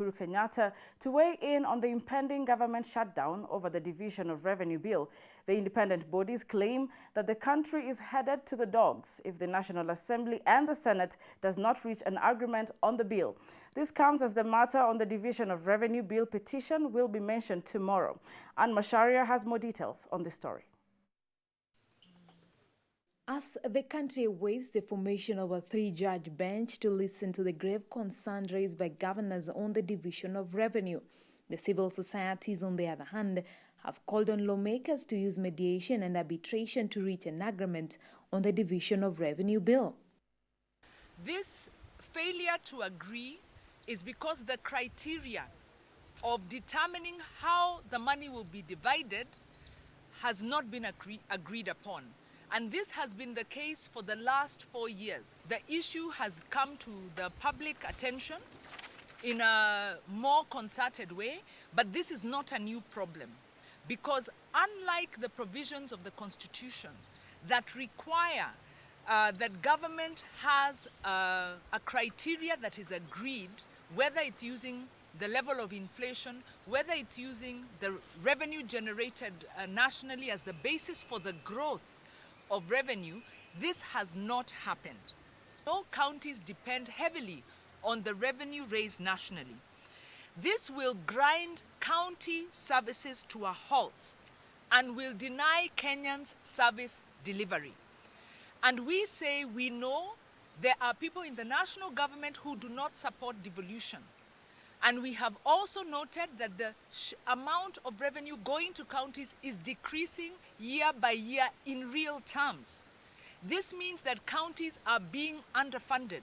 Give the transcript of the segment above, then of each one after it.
Uhuru Kenyatta to weigh in on the impending government shutdown over the Division of Revenue Bill. The independent bodies claim that the country is headed to the dogs if the National Assembly and the Senate does not reach an agreement on the bill. This comes as the matter on the Division of Revenue Bill petition will be mentioned tomorrow. Anne Masharia has more details on this story. As the country awaits the formation of a three-judge bench to listen to the grave concerns raised by governors on the division of revenue, the civil societies, on the other hand, have called on lawmakers to use mediation and arbitration to reach an agreement on the division of revenue bill. This failure to agree is because the criteria of determining how the money will be divided has not been agreed upon. And this has been the case for the last 4 years. The issue has come to the public attention in a more concerted way, but this is not a new problem, because unlike the provisions of the Constitution that require that government has a criteria that is agreed, whether it's using the level of inflation, whether it's using the revenue generated nationally as the basis for the growth of revenue, this has not happened. No counties depend heavily on the revenue raised nationally. This will grind county services to a halt and will deny Kenyans service delivery. And we say we know there are people in the national government who do not support devolution. And we have also noted that the amount of revenue going to counties is decreasing year by year in real terms. This means that counties are being underfunded.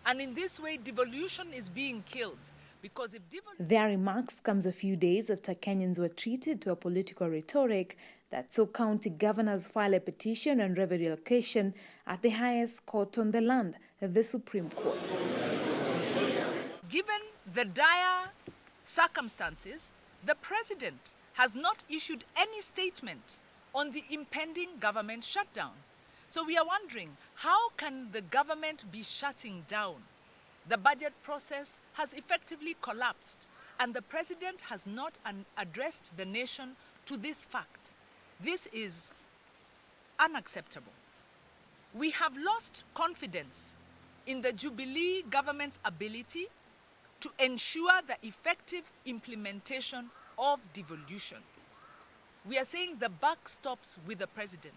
And in this way, devolution is being killed. Because if their remarks comes a few days after Kenyans were treated to a political rhetoric that saw county governors file a petition on revenue allocation at the highest court on the land, the Supreme Court. Given the dire circumstances, the president has not issued any statement on the impending government shutdown. So we are wondering, how can the government be shutting down? The budget process has effectively collapsed, and the president has not addressed the nation to this fact. This is unacceptable. We have lost confidence in the Jubilee government's ability to ensure the effective implementation of devolution. We are saying the buck stops with the president.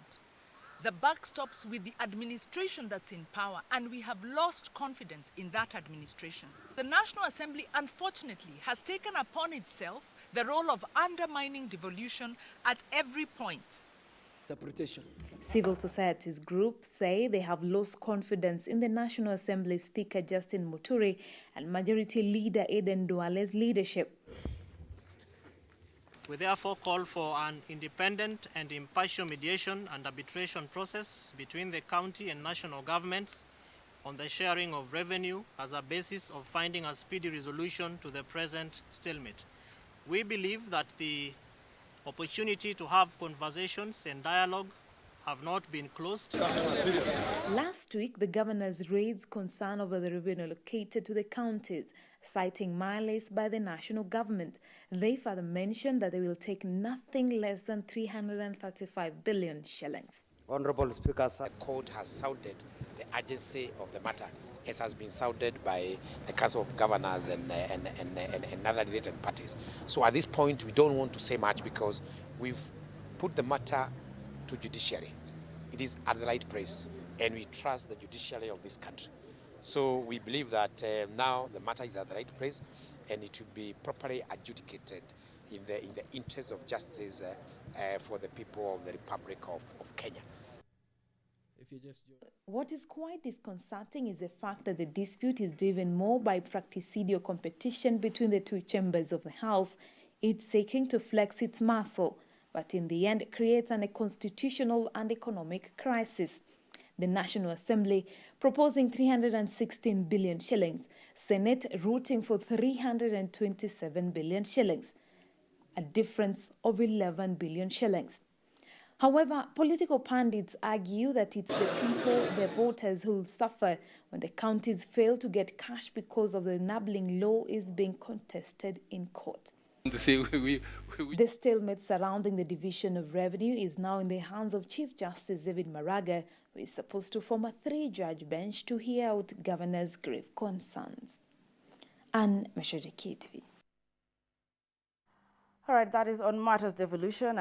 The buck stops with the administration that's in power, and we have lost confidence in that administration. The National Assembly, unfortunately, has taken upon itself the role of undermining devolution at every point. Civil societies groups say they have lost confidence in the National Assembly Speaker Justin Muturi and Majority Leader Aden Duale's leadership. We therefore call for an independent and impartial mediation and arbitration process between the county and national governments on the sharing of revenue as a basis of finding a speedy resolution to the present stalemate. We believe that the opportunity to have conversations and dialogue have not been closed. Last week, the governors raised concern over the revenue allocated to the counties, citing mileage by the national government. They further mentioned that they will take nothing less than 335 billion shillings. Honorable Speaker, the court has sounded the urgency of the matter, as has been sounded by the Council of Governors and other related parties. So at this point, we don't want to say much because we've put the matter to judiciary. It is at the right place, and we trust the judiciary of this country. So we believe that now the matter is at the right place, and it will be properly adjudicated in the interest of justice for the people of the Republic of Kenya. What is quite disconcerting is the fact that the dispute is driven more by fratricidal competition between the two chambers of the House, each seeking to flex its muscle, but in the end creates an constitutional and economic crisis. The National Assembly proposing 316 billion shillings, Senate rooting for 327 billion shillings, a difference of 11 billion shillings. However, political pundits argue that it's the people, the voters, who will suffer when the counties fail to get cash because of the enabling law is being contested in court. The stalemate surrounding the division of revenue is now in the hands of Chief Justice David Maraga, who is supposed to form a 3-judge bench to hear out governors' grave concerns. Anne Meshode, KUTV. All right, that is on matters devolution.